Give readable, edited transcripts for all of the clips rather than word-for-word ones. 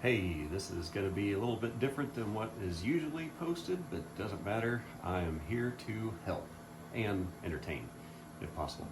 Hey, this is going to be a little bit different than what is usually posted, but doesn't matter. I am here to help and entertain, if possible.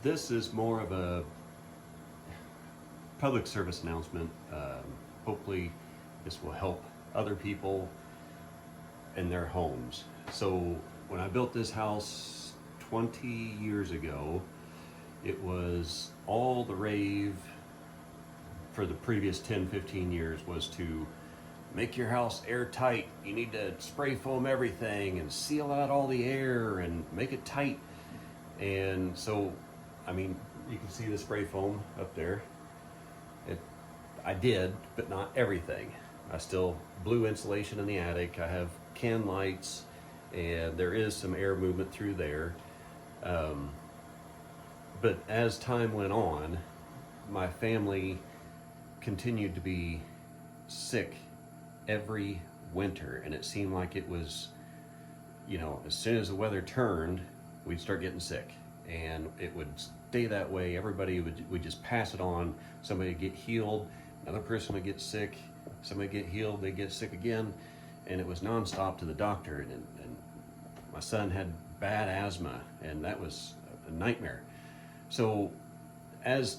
This is more of a public service announcement. Hopefully this will help other people in their homes. So when I built this house 20 years ago, it was all the rave for the previous 10-15 years was to make your house airtight. You need to spray foam everything and seal out all the air and make it tight. And so, I mean, you can see the spray foam up there. I did, but not everything. I still blew insulation in the attic. I have can lights, and there is some air movement through there. But as time went on, my family continued to be sick every winter, and it seemed like it was, as soon as the weather turned, we'd start getting sick, and it would stay that way. Everybody would just pass it on. Somebody would get healed, another person would get sick, somebody would get healed, they'd get sick again, and it was nonstop to the doctor. And my son had bad asthma, and that was a nightmare. So as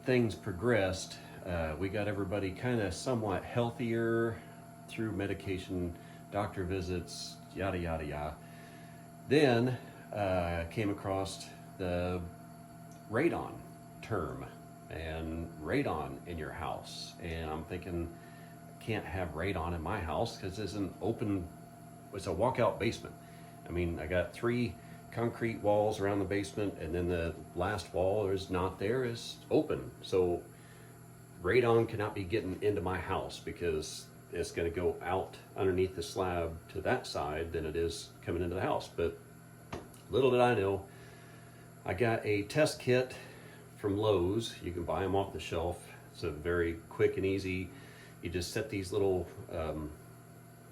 things progressed, we got everybody kind of somewhat healthier through medication, doctor visits, yada, yada, yada. Then came across the radon term and radon in your house. And I'm thinking, I can't have radon in my house because it's an open, it's a walkout basement. I mean, I got 3 concrete walls around the basement, and then the last wall is not there, is open. So radon cannot be getting into my house because it's going to go out underneath the slab to that side than it is coming into the house. But little did I know, I got a test kit from Lowe's. You can buy them off the shelf. It's a very quick and easy. You just set these little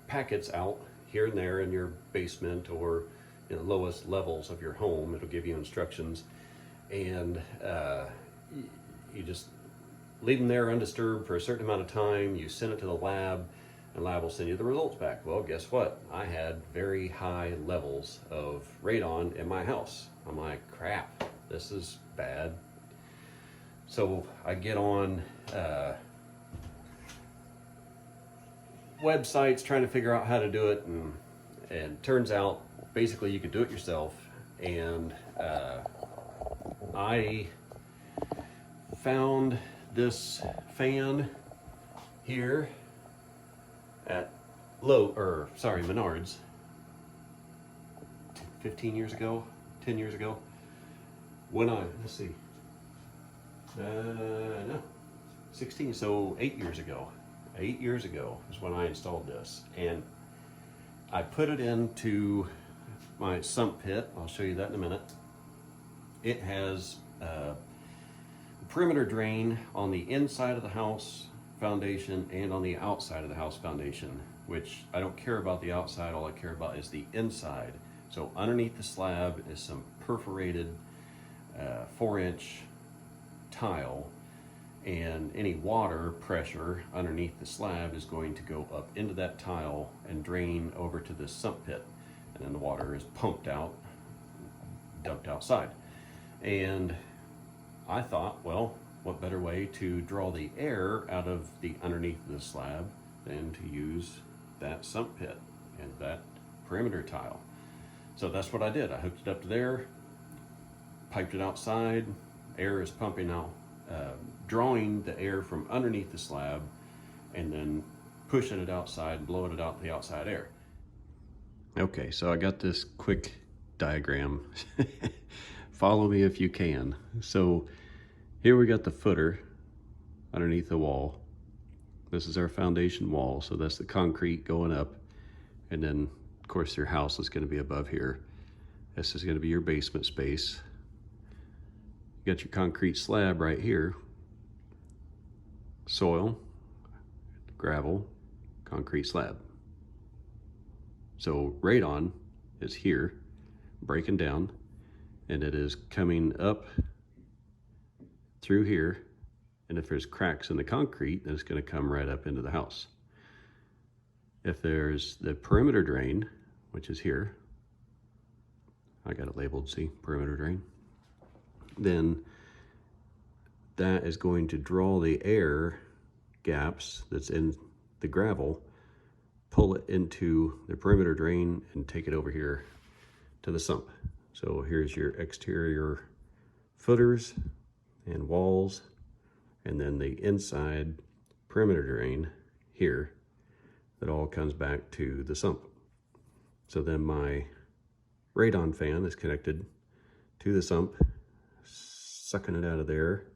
packets out here and there in your basement or in the lowest levels of your home. It'll give you instructions, and you just leave them there undisturbed for a certain amount of time. You send it to the lab, and the lab will send you the results back. Well, guess what? I had very high levels of radon in my house. I'm like, crap, this is bad. So I get on websites trying to figure out how to do it, and turns out basically you could do it yourself. And I found this fan here at Menards 10 years ago. When let's see, no, 16, so 8 years ago. 8 years ago is when I installed this, and I put it into my sump pit. I'll show you that in a minute. It has a perimeter drain on the inside of the house foundation and on the outside of the house foundation, which I don't care about the outside. All I care about is the inside. So underneath the slab is some perforated 4-inch tile, and any water pressure underneath the slab is going to go up into that tile and drain over to this sump pit, and then the water is pumped out, dumped outside. And I thought, well, what better way to draw the air out of the underneath the slab than to use that sump pit and that perimeter tile. So that's what I did. I hooked it up to there, piped it outside, air is pumping out, drawing the air from underneath the slab, and then pushing it outside and blowing it out the outside air. Okay, so I got this quick diagram. Follow me if you can. So here we got the footer underneath the wall. This is our foundation wall, so that's the concrete going up, and then of course your house is going to be above here. This is going to be your basement space. You got your concrete slab right here, soil, gravel, concrete slab. So radon is here, breaking down, and it is coming up through here And if there's cracks in the concrete, then it's going to come right up into the house. If there's the perimeter drain, which is here, I got it labeled, see, perimeter drain, then that is going to draw the air gaps that's in the gravel, pull it into the perimeter drain, and take it over here to the sump. So here's your exterior footers and walls, and then the inside perimeter drain here that all comes back to the sump. So then my radon fan is connected to the sump, sucking it out of there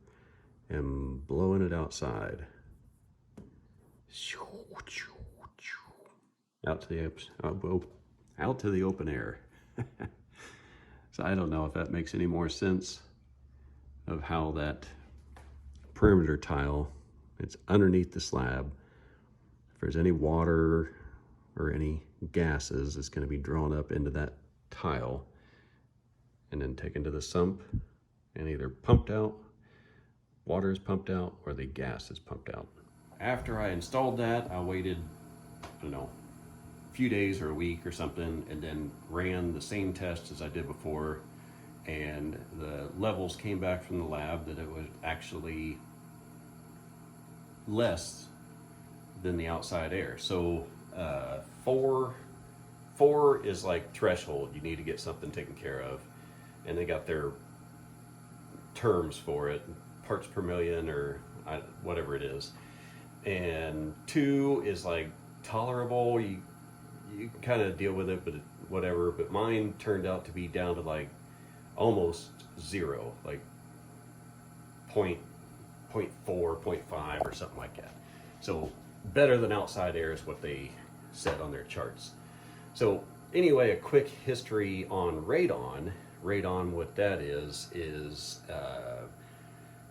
and blowing it outside. Out to the open air. So I don't know if that makes any more sense of how that perimeter tile, it's underneath the slab. If there's any water or any gases, it's going to be drawn up into that tile and then taken to the sump and either pumped out, water is pumped out, or the gas is pumped out. After I installed that, I waited, I don't know, a few days or a week or something, and then ran the same test as I did before, and the levels came back from the lab that it was actually less than the outside air. So 4 is like threshold. You need to get something taken care of, and they got their terms for it, parts per million or whatever it is. And 2 is like tolerable. You can kind of deal with it, but whatever. But mine turned out to be down to like almost 0, like 0.4, 0.5 or something like that. So better than outside air is what they said on their charts. So anyway, a quick history on radon. Radon, what that is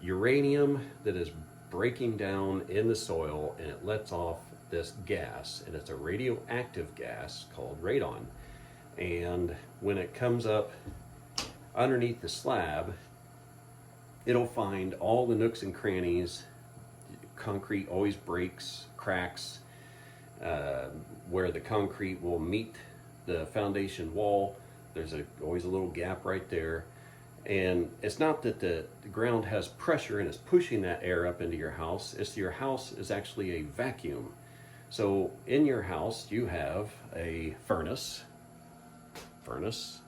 uranium that is breaking down in the soil, and it lets off this gas, and it's a radioactive gas called radon. And when it comes up underneath the slab, it'll find all the nooks and crannies. Concrete always breaks, cracks, where the concrete will meet the foundation wall. There's always a little gap right there. And it's not that the ground has pressure and is pushing that air up into your house. It's your house is actually a vacuum. So in your house, you have a furnace,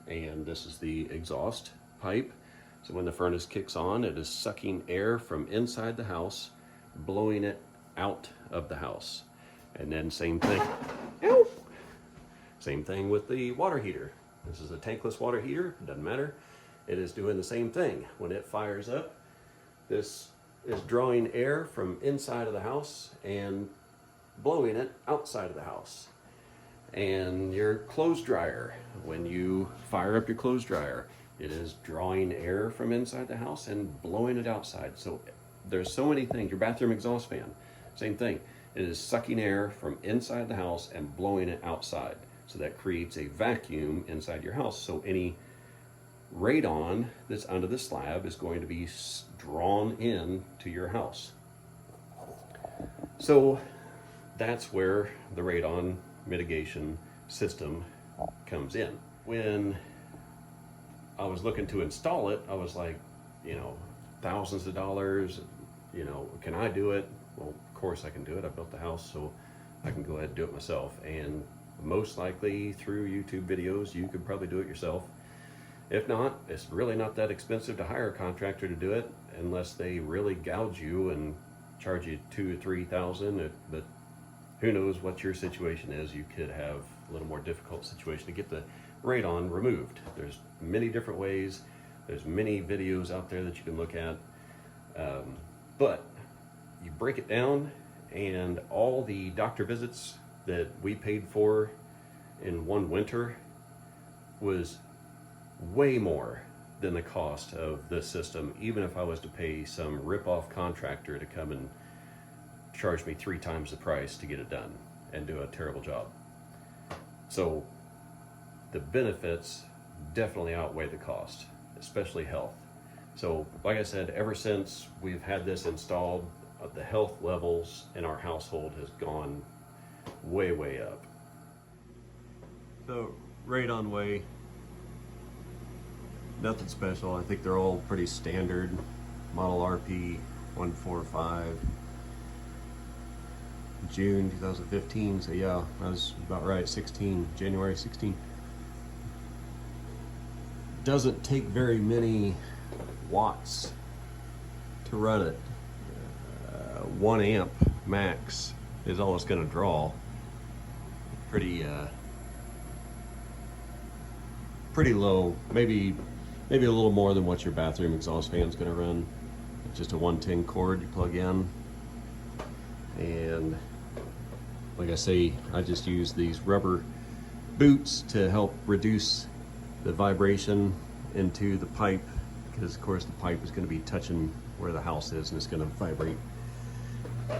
and this is the exhaust pipe. So when the furnace kicks on, it is sucking air from inside the house, blowing it out of the house. And then same thing. Same thing with the water heater. This is a tankless water heater, doesn't matter. It is doing the same thing. When it fires up, this is drawing air from inside of the house and blowing it outside of the house. And your clothes dryer, when you fire up your clothes dryer, it is drawing air from inside the house and blowing it outside. So there's so many things. Your bathroom exhaust fan, same thing. It is sucking air from inside the house and blowing it outside. So that creates a vacuum inside your house. So any radon that's under the slab is going to be drawn in to your house. So that's where the radon mitigation system comes in. When I was looking to install it, I was like, thousands of dollars, can I do it? Well, of course I can do it. I built the house, so I can go ahead and do it myself. And most likely through YouTube videos, you could probably do it yourself. If not, it's really not that expensive to hire a contractor to do it, unless they really gouge you and charge you $2,000 or $3,000. But who knows what your situation is? You could have a little more difficult situation to get the radon removed. There's many different ways. There's many videos out there that you can look at. But you break it down, and all the doctor visits that we paid for in one winter was way more than the cost of this system, even if I was to pay some rip-off contractor to come and charge me 3 times the price to get it done and do a terrible job. So the benefits definitely outweigh the cost, especially health. So like I said, ever since we've had this installed, the health levels in our household has gone way, way up. So Radon way, nothing special. I think they're all pretty standard. Model RP 145, June 2015. So yeah, I was about right. January 16. Doesn't take very many watts to run it. 1 amp max is all it's going to draw. Pretty low. Maybe a little more than what your bathroom exhaust fan's going to run. It's just a 110 cord you plug in, and like I say, I just use these rubber boots to help reduce the vibration into the pipe, because of course the pipe is going to be touching where the house is and it's going to vibrate.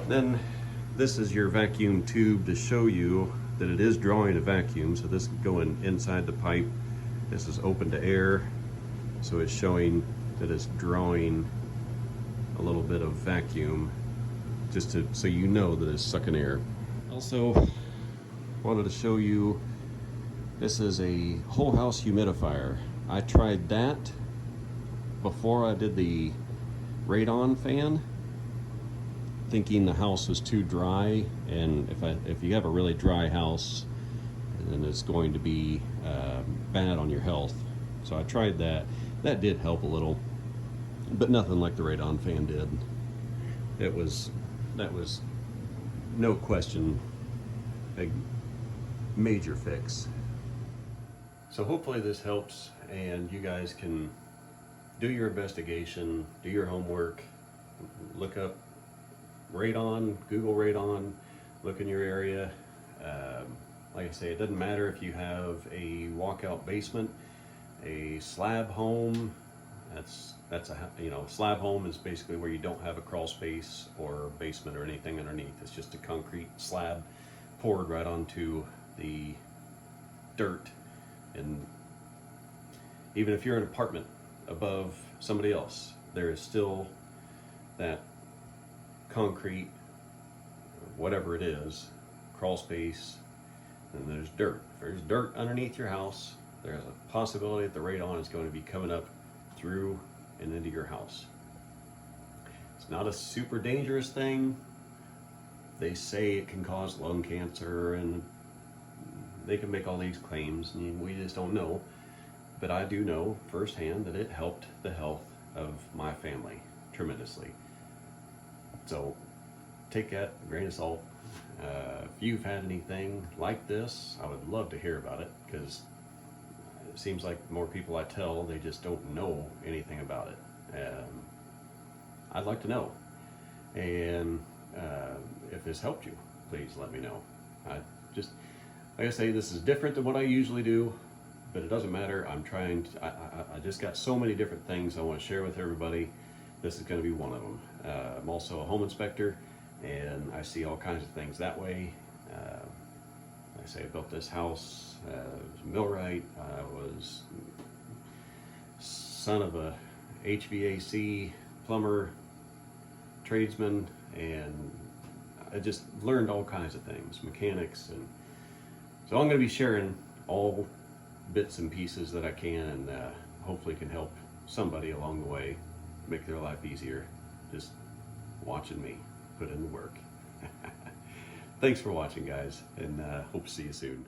Then this is your vacuum tube to show you that it is drawing a vacuum. So this is going inside the pipe. This is open to air, so it's showing that it's drawing a little bit of vacuum, just to so you know that it's sucking air. Also wanted to show you, this is a whole house humidifier. I tried that before I did the Radon fan, thinking the house was too dry, and if you have a really dry house, then it's going to be bad on your health. So I tried that. That did help a little, but nothing like the Radon fan did. That was no question a major fix. So hopefully this helps, and you guys can do your investigation, do your homework, look up Radon, Google Radon, look in your area. Like I say, it doesn't matter if you have a walkout basement, a slab home. That's a, you know, slab home is basically where you don't have a crawl space or basement or anything underneath. It's just a concrete slab poured right onto the dirt. And even if you're in an apartment above somebody else, there is still that concrete, whatever it is, crawl space, and there's dirt. If there's dirt underneath your house, there's a possibility that the radon is going to be coming up through and into your house. It's not a super dangerous thing. They say it can cause lung cancer, and they can make all these claims, and we just don't know. But I do know firsthand that it helped the health of my family tremendously. So take that with a grain of salt. If you've had anything like this, I would love to hear about it, because it seems like the more people I tell, they just don't know anything about it. I'd like to know. And if this helped you, please let me know. Like I say, this is different than what I usually do, but it doesn't matter. I'm trying to, I just got so many different things I want to share with everybody. This is going to be one of them. I'm also a home inspector, and I see all kinds of things that way. Like I say, I built this house, was a millwright. I was son of a HVAC plumber, tradesman, and I just learned all kinds of things, mechanics, and so I'm going to be sharing all bits and pieces that I can, and hopefully can help somebody along the way, make their life easier, just watching me put in the work. Thanks for watching, guys, and hope to see you soon.